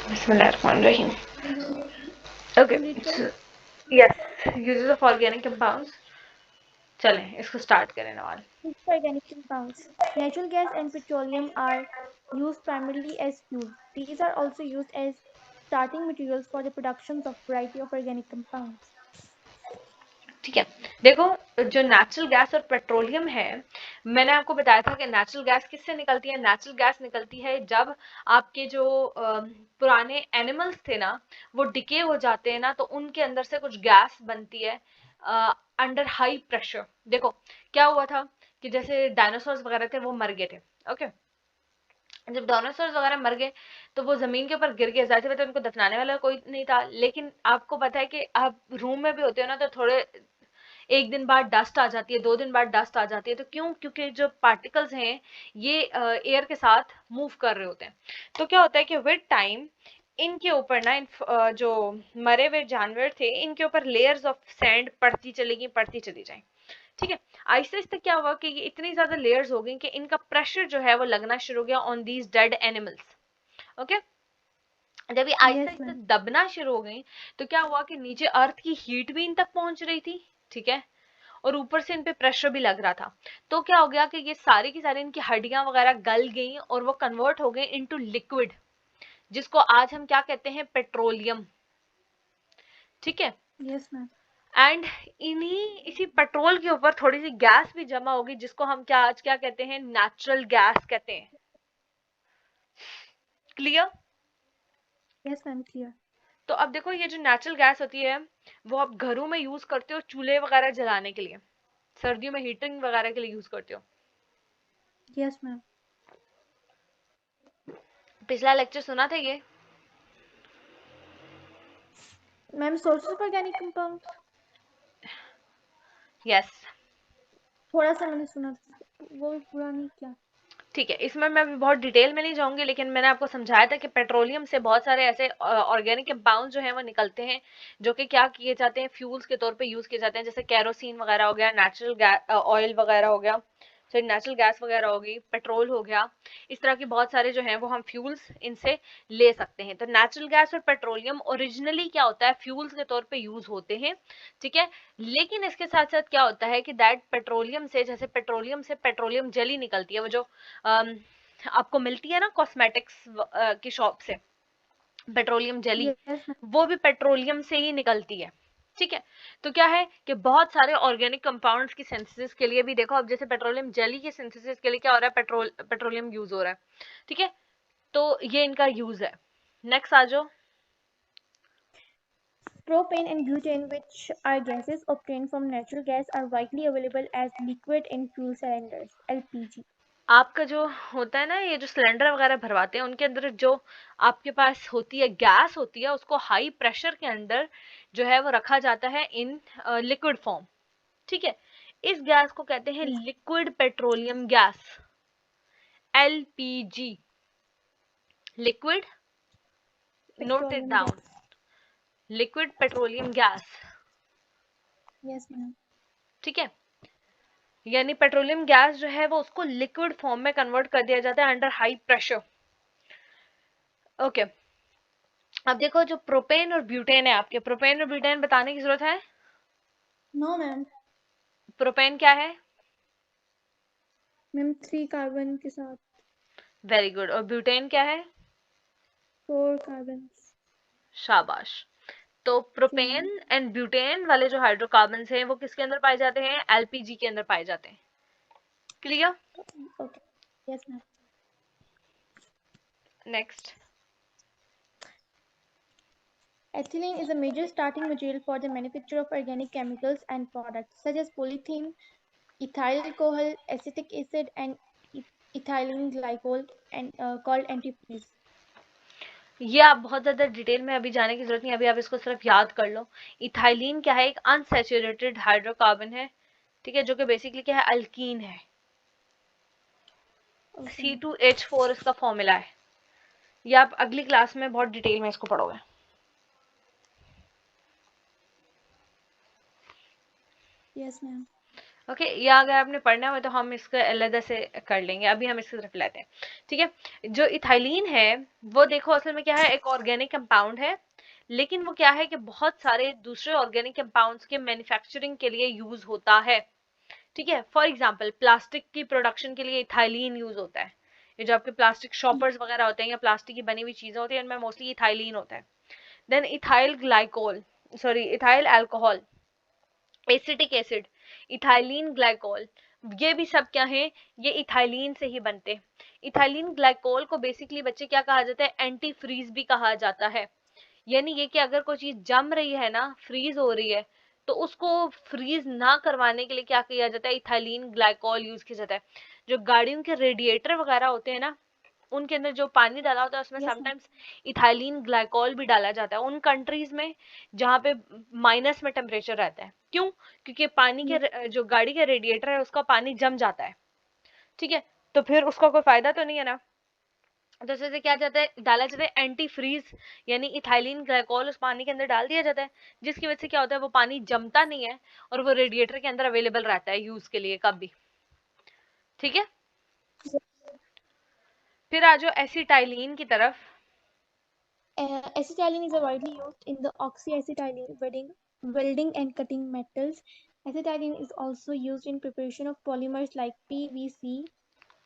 बिस्मिल्लाहिर्रहमानिर्रहीम। Okay, yes, uses of organic compounds. चलें इसको स्टार्ट करें Nawal. Organic compounds. Natural gas and petroleum are used primarily as fuel. These are also used as starting materials for the production of variety of organic compounds. ठीक है, देखो जो natural gas और petroleum है, मैंने आपको बताया था कि नेचुरल गैस किससे निकलती है। नेचुरल गैस निकलती है जब आपके जो पुराने एनिमल्स थे ना, वो डिके हो जाते हैं ना, तो उनके अंदर से कुछ गैस बनती है अंडर हाई प्रेशर। देखो क्या हुआ था कि जैसे डायनासोर्स वगैरह थे वो मर गए थे। ओके, जब डायनासोर्स वगैरह मर गए तो वो जमीन के ऊपर गिर गए, जाहिर सी बात है उनको दफनाने वाला कोई नहीं था। लेकिन आपको पता है कि आप रूम में भी होते हो ना, तो थोड़े एक दिन बाद डस्ट आ जाती है, 2 दिन बाद डस्ट आ जाती है। तो क्यों? क्योंकि जो पार्टिकल्स हैं ये एयर के साथ मूव कर रहे होते हैं। तो क्या होता है कि विद टाइम इनके ऊपर ना जो मरे हुए जानवर थे इनके ऊपर लेयर्स ऑफ सैंड पड़ती चली जाए। ठीक है, आहिस्ते आहिस्ते क्या हुआ कि ये इतनी ज्यादा लेयर्स हो गई कि इनका प्रेशर जो है वो लगना शुरू हो गया on these dead animals. Okay, जब ये आहिस्ते Yes, आहिस्ते ma'am. दबना शुरू हो गई तो क्या हुआ कि नीचे अर्थ की हीट भी इन तक पहुंच रही थी। ठीक है, और ऊपर से इन पे प्रेशर भी लग रहा था। तो क्या हो गया कि ये सारी की सारी इनकी हड्डियां वगैरह गल गई और वो कन्वर्ट हो गए इनटू लिक्विड, जिसको आज हम क्या कहते हैं? पेट्रोलियम। ठीक है, Yes, ma'am. एंड इसी पेट्रोल के ऊपर थोड़ी सी गैस भी जमा होगी, जिसको हम आज क्या कहते हैं? नेचुरल गैस कहते हैं। क्लियर? Yes, ma'am. Clear. तो अब देखो ये जो नेचुरल गैस होती है वो आप घरों में यूज करते हो चूल्हे वगैरह जलाने के लिए, सर्दियों में हीटिंग वगैरह के लिए यूज करते हो। Yes, ma'am. पिछला लेक्चर सुना था ये? Ma'am, sources of organic compounds. Yes. थोड़ा सा मैंने सुना था, वो भी पूरा नहीं किया। ठीक है, इसमें मैं अभी बहुत डिटेल में नहीं जाऊंगी, लेकिन मैंने आपको समझाया था कि पेट्रोलियम से बहुत सारे ऐसे ऑर्गेनिक कंपाउंड जो हैं वो निकलते हैं, जो कि क्या किए जाते हैं? फ्यूल्स के तौर पे यूज किए जाते हैं। जैसे कैरोसिन वगैरह हो गया, नेचुरल ऑयल वगैरह हो गया, सॉरी नेचुरल गैस वगैरह हो गई, पेट्रोल हो गया। इस तरह के बहुत सारे जो हैं वो हम फ्यूल्स इनसे ले सकते हैं। तो नेचुरल गैस और पेट्रोलियम ओरिजिनली क्या होता है? फ्यूल्स के तौर पे यूज होते हैं। ठीक है, लेकिन इसके साथ साथ क्या होता है कि दैट पेट्रोलियम से, जैसे पेट्रोलियम से पेट्रोलियम जेली निकलती है, वो जो आपको मिलती है ना कॉस्मेटिक्स की शॉप से, पेट्रोलियम जेली, Yes, ma'am. वो भी पेट्रोलियम से ही निकलती है। ठीक है, तो क्या है कि बहुत सारे ऑर्गेनिक कंपाउंड्स की सिंथेसिस के लिए भी देखो, अब जैसे पेट्रोलियम जेली की सिंथेसिस के लिए क्या हो रहा है? पेट्रोलियम यूज हो रहा है। ठीक है, तो ये इनका यूज है। नेक्स्ट आ जाओ। Propane and butane, which are gases obtained from natural gas, are widely available as liquid in fuel cylinders (LPG). आपका जो होता है ना, ये जो सिलेंडर वगैरह भरवाते हैं उनके अंदर जो आपके पास होती है गैस होती है, उसको हाई प्रेशर के अंदर जो है वो रखा जाता है इन लिक्विड फॉर्म। ठीक है, इस गैस को कहते हैं Yes, liquid petroleum gas, LPG. Liquid, note it petroleum down, gas. Liquid petroleum gas. Yes, ma'am. ठीक है, यानी पेट्रोलियम गैस जो है वो उसको लिक्विड फॉर्म में कन्वर्ट कर दिया जाता है अंडर हाई प्रेशर। ओके, अब देखो जो प्रोपेन और ब्यूटेन है, आपके प्रोपेन और ब्यूटेन बताने की जरूरत है? No, ma'am. प्रोपेन क्या है? मैम 3 कार्बन के साथ वेरी गुड। और ब्यूटेन क्या है? 4 कार्बन। शाबाश। तो जी मैम। प्रोपेन एंड ब्यूटेन वाले जो हाइड्रोकार्बन हैं वो किसके अंदर पाए जाते हैं? एलपीजी के अंदर पाए जाते हैं। Clear? Okay. Yes ma'am. Next. Ethylene is a major starting material for the manufacture of organic chemicals and products such as polythene, ethyl alcohol, acetic acid, and ethylene glycol, and called antifreeze. ये आप बहुत ज्यादा detail में अभी जाने की जरूरत नहीं, अभी आप इसको सिर्फ याद कर लो। इथाइलिन क्या है? एक अनसैचुरेटेड हाइड्रोकार्बन है। ठीक है, जो कि बेसिकली क्या है? अल्कीन है। Okay, ma'am. C2H4 इसका फॉर्मूला है। ये आप अगली क्लास में बहुत डिटेल में इसको पढ़ोगे। Yes, ma'am. ओके, या अगर आपने पढ़ना हो तो हम इसका अलग से कर लेंगे, अभी हम इसकी तरफ लेते हैं। ठीक है, जो इथाइलिन है वो देखो असल में क्या है, एक ऑर्गेनिक कंपाउंड है, लेकिन वो क्या है कि बहुत सारे दूसरे ऑर्गेनिक कंपाउंड्स के मैन्युफैक्चरिंग के लिए यूज होता है। ठीक है, फॉर एग्जांपल प्लास्टिक की प्रोडक्शन के लिए इथाइलिन यूज होता है। ये जो आपके प्लास्टिक शॉपर्स वगैरह होते हैं या प्लास्टिक की बनी हुई चीजें होती हैं, इनमें मोस्टली इथाइलिन होता है। Then ethyl glycol, sorry ethyl alcohol, acetic acid, ethylene glycol, ये भी सब क्या है, ये इथाइलिन से ही बनते हैं। इथाइलिन ग्लाइकोल को बेसिकली बच्चे क्या कहा जाता है, एंटी फ्रीज भी कहा जाता है। यानी ये कि अगर कोई चीज जम रही है ना, फ्रीज हो रही है, तो उसको फ्रीज ना करवाने के लिए क्या किया जाता है, इथाइलिन ग्लाइकोल यूज किया जाता है। जो गाड़ियों के रेडिएटर वगैरह होते हैं ना, उनके अंदर जो पानी डाला होता है उसमें Yes, ma'am. Sometimes ethylene glycol भी डाला जाता है, उन कंट्रीज में जहाँ पे माइनस में टेम्परेचर रहता है। क्यों? क्योंकि पानी Yes, के जो गाड़ी का रेडिएटर है उसका पानी जम जाता है। ठीक है, तो फिर उसका कोई फायदा तो नहीं है ना। तो जैसे क्या जाता है, डाला जाता है एंटी फ्रीज, यानी इथाइलिन ग्लाइकोल उस पानी के अंदर डाल दिया जाता है, जिसकी वजह से क्या होता है, वो पानी जमता नहीं है और वो रेडिएटर के अंदर अवेलेबल रहता है यूज के लिए कभी। ठीक है, फिर आ जाओ एसिटाइलिन की तरफ। acetylene is widely used in the oxyacetylene welding and cutting metals. Acetylene is also used in preparation of polymers like PVC,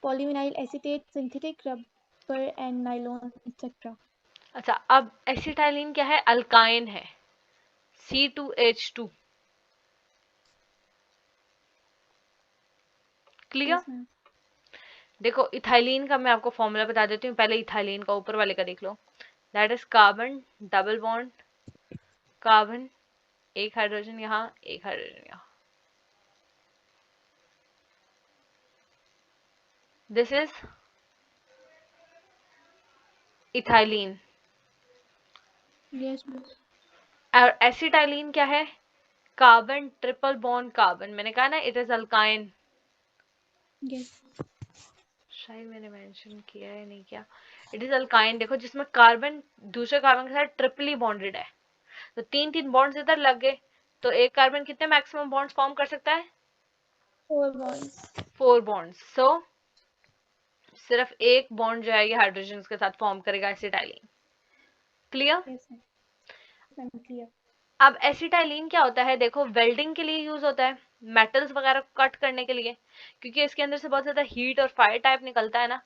polyvinyl acetate, synthetic rubber, and nylon, etc. अच्छा, अब एसिटाइलिन क्या है, अल्काइन है, C2H2। Clear? Yes, ma'am. देखो ethylene का मैं आपको formula बता देती हूँ, पहले इथाइलिन का ऊपर वाले का देख लो। That is carbon double bond, carbon, एक हाइड्रोजन यहाँ, एक हाइड्रोजन यहाँ, this is ethylene. Yes, ma'am. और एसिटाइलिन क्या है, कार्बन ट्रिपल बॉन्ड कार्बन, मैंने कहा ना इट इज अल्काइन। Yes. शायद मैंने मेंशन किया है, नहीं किया। इट इज अल्काइन, देखो जिसमें कार्बन दूसरे कार्बन के साथ ट्रिपली बॉन्डेड है, तो तीन तीन बॉन्ड्स इधर लग गए, तो एक कार्बन कितने मैक्सिमम बॉन्ड्स फॉर्म कर सकता है, 4 bonds. 4 बॉन्ड्स। सो सिर्फ एक बॉन्ड जो है ये हाइड्रोजन के साथ फॉर्म करेगा acetylene. Clear? Yes, ma'am. I'm clear. अब एसिटाइलिन क्या होता है, देखो वेल्डिंग के लिए यूज होता है, मेटल्स वगैरह को कट करने के लिए, क्योंकि इसके अंदर से बहुत ज्यादा हीट और फायर टाइप निकलता है ना।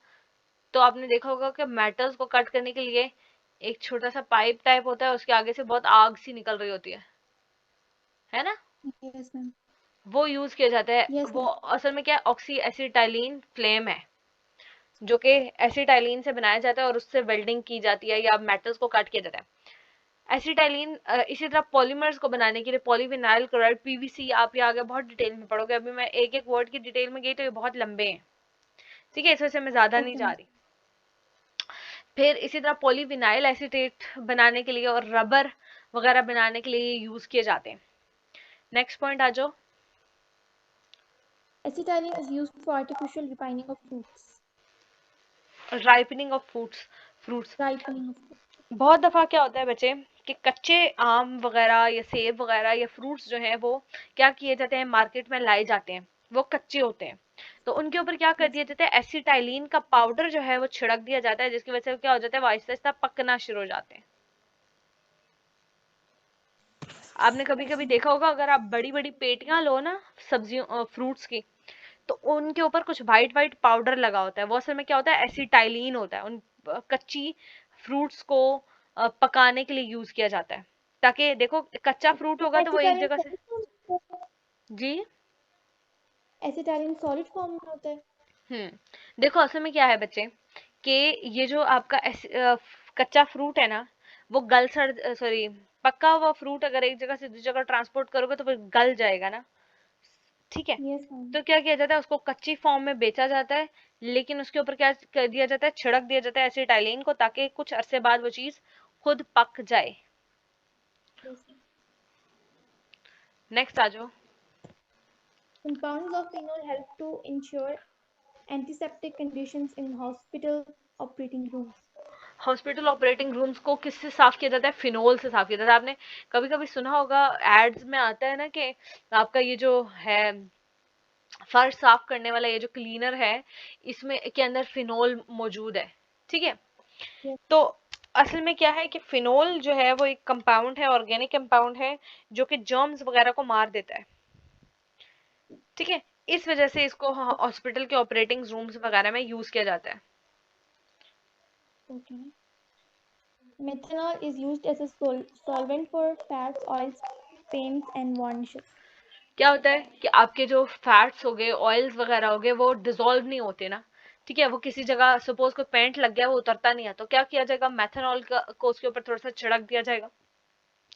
तो आपने देखा होगा कि मेटल्स को कट करने के लिए एक छोटा सा पाइप टाइप होता है, उसके आगे से बहुत आग सी निकल रही होती है ना, Yes, ma'am. वो यूज किया जाता है। Yes, वो ma'am. असल में क्या, ऑक्सी एसिटाइलिन फ्लेम है, जो कि एसिटाइलिन से बनाया जाता है और उससे वेल्डिंग की जाती है या मेटल्स को कट किया जाता है। एसिटाइलिन इसी तरह पॉलीमर्स को बनाने के लिए पॉलीविनाइल क्लोराइड, पीवीसी, आप ये आगे बहुत डिटेल में पढ़ोगे, अभी मैं एक एक वर्ड की डिटेल में गई तो ये बहुत लंबे हैं। ठीक है, इस वजह से मैं ज्यादा नहीं Okay, जा ma'am. रही। फिर इसी तरह पॉलीविनाइल एसीटेट बनाने के लिए और रबर वगैरह बनाने के लिए यूज किए जाते हैं। नेक्स्ट पॉइंट आ जाओ। Acetylene is used for artificial refining of fruits. Ripening of fruits. Ripening of fruits. बहुत दफा क्या होता है बच्चे कि कच्चे आम वगैरह या सेब वगैरह या फ्रूट्स जो हैं वो क्या किए जाते हैं, मार्केट में लाए जाते हैं, वो कच्चे होते हैं, तो उनके ऊपर क्या कर Yes. दिया जाता है, एसिटाइलिन का पाउडर जो है वो छिड़क दिया जाता है, जिसकी वजह से क्या हो जाता है, वो आहिस्ता आहिस्ता पकना शुरू हो जाते हैं। आपने कभी Yes, कभी ma'am. देखा होगा, अगर आप बड़ी बड़ी पेटियां लो ना सब्जियों फ्रूट्स की, तो उनके ऊपर कुछ व्हाइट व्हाइट पाउडर लगा होता है, वो असल में क्या होता है, एसिटाइलिन होता है। उन कच्ची फ्रूट्स को पकाने के लिए यूज किया जाता है, ताकि देखो कच्चा फ्रूट होगा तो वो एक Acetylene जगह से। solid form में होता है। जी। Acetylene solid form में होता है। देखो असल में क्या है बच्चे, कि ये जो आपका कच्चा फ्रूट है ना, वो गल सड़ सॉरी पका हुआ फ्रूट अगर एक जगह से दूसरी जगह ट्रांसपोर्ट करोगे तो फिर गल जाएगा ना। ठीक है, Yes, ma'am. तो क्या किया जाता है, उसको कच्ची फॉर्म में बेचा जाता है, लेकिन उसके ऊपर क्या कर दिया जाता है, छिड़क दिया जाता है एसिटाइलिन को, ताकि कुछ अरसे बाद वो चीज खुद पक जाए। Yes, ma'am. नेक्स्ट आ जाओ। Compounds of phenol help to ensure antiseptic conditions in hospital operating rooms. Hospital operating rooms को किससे साफ किया जाता है, फिनोल से साफ किया जाता है। आपने कभी कभी सुना होगा, एड्स में आता है ना कि आपका ये जो है फर्श साफ करने वाला ये जो क्लीनर है, इसमें के अंदर फिनोल मौजूद है, ठीक है। Yes. तो असल में क्या है कि फिनोल जो है वो एक कंपाउंड है, ऑर्गेनिक कंपाउंड है, जो कि जर्म्स वगैरह को मार देता है, ठीक है। इस वजह से इसको हॉस्पिटल के ऑपरेटिंग रूम्स वगैरह में यूज किया जाता है। Okay. Methanol is used as a solvent for fats, oils, paints, and varnishes. क्या होता है कि आपके जो फैट्स हो गए, ऑयल्स वगैरह हो गए, वो डिजोल्व नहीं होते ना, ठीक है। वो किसी जगह सपोज कोई पेंट लग गया, वो उतरता नहीं है, तो क्या किया जाएगा, मेथनॉल को उसके ऊपर थोड़ा सा छिड़क दिया जाएगा,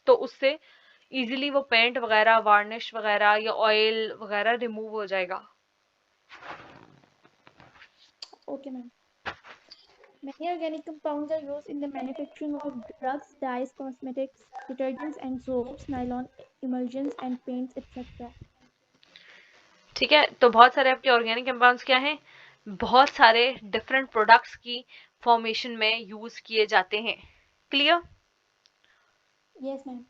तो उससे इजीली वो पेंट वगैरह, वार्निश वगैरह या ऑयल वगैरह रिमूव हो जाएगा। Okay, ma'am. Many organic compounds are used in the manufacturing of drugs, dyes, cosmetics, detergents, and soaps, nylon emulsions, and paints, etc. ठीक है, तो बहुत सारे आपके ऑर्गेनिक कंपाउंड्स क्या हैं, बहुत सारे डिफरेंट प्रोडक्ट्स की फॉर्मेशन में यूज किए जाते हैं। क्लियर? Yes, ma'am.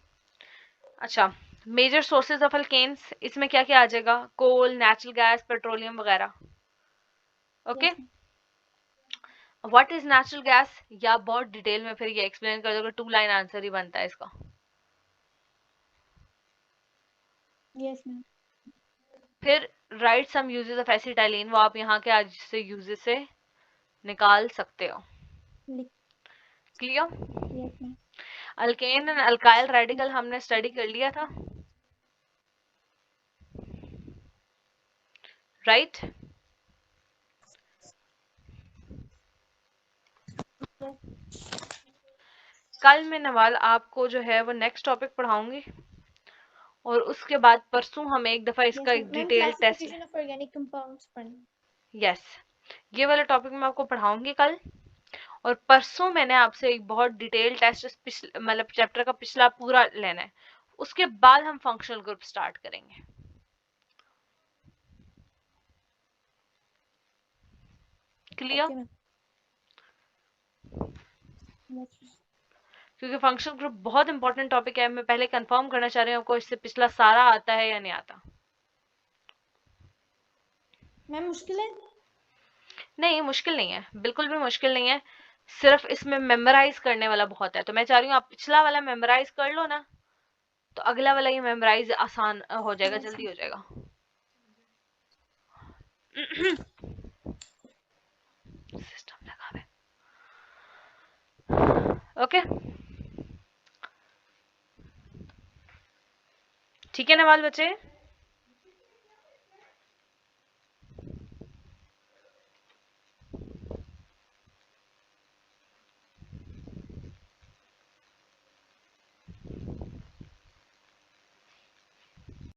अच्छा, मेजर सोर्सेज ऑफ अल्केन्स, इसमें क्या क्या आ जाएगा, कोल, नेचुरल गैस, पेट्रोलियम वगैरह। Okay, Yes, ma'am. What is natural gas, या बहुत डिटेल में फिर ये एक्सप्लेन कर दोगे, 2 लाइन आंसर ही बनता है इसका। Yes, ma'am. फिर write some uses of acetylene, वो आप यहाँ के आज से यूजेस से निकाल सकते हो। Lick. Clear? Yes, ma'am. Alkane and alkyl radical हमने स्टडी कर लिया था, राइट? कल मैं नवाल आपको जो है वो नेक्स्ट टॉपिक पढ़ाऊंगी, और उसके बाद परसों हम एक दफा इसका Yes, एक ma'am. Ma'am, detail test, classification of organic compounds. Fun. Yes, ये वाला टॉपिक मैं आपको पढ़ाऊंगी कल। और परसों मैंने आपसे एक बहुत डिटेल टेस्ट मतलब चैप्टर का पिछला पूरा लेना है, उसके बाद हम फंक्शनल ग्रुप स्टार्ट करेंगे। क्लियर? Okay, ma'am. Yes. क्योंकि फंक्शनल ग्रुप बहुत इंपॉर्टेंट टॉपिक है, मैं पहले कंफर्म करना चाह रही हूँ आपको इससे पिछला सारा आता है या नहीं आता। मैम मुश्किल है? नहीं, मुश्किल नहीं है, बिल्कुल भी मुश्किल नहीं है, सिर्फ इसमें मेमोराइज करने वाला बहुत है। तो मैं चाह रही हूँ आप पिछला वाला मेमोराइज कर लो ना, तो अगला वाला ये मेमोराइज आसान हो जाएगा, Yes, जल्दी ma'am. हो जाएगा। सिस्टम लगा है, ओके, ठीक है ना बाल बच्चे।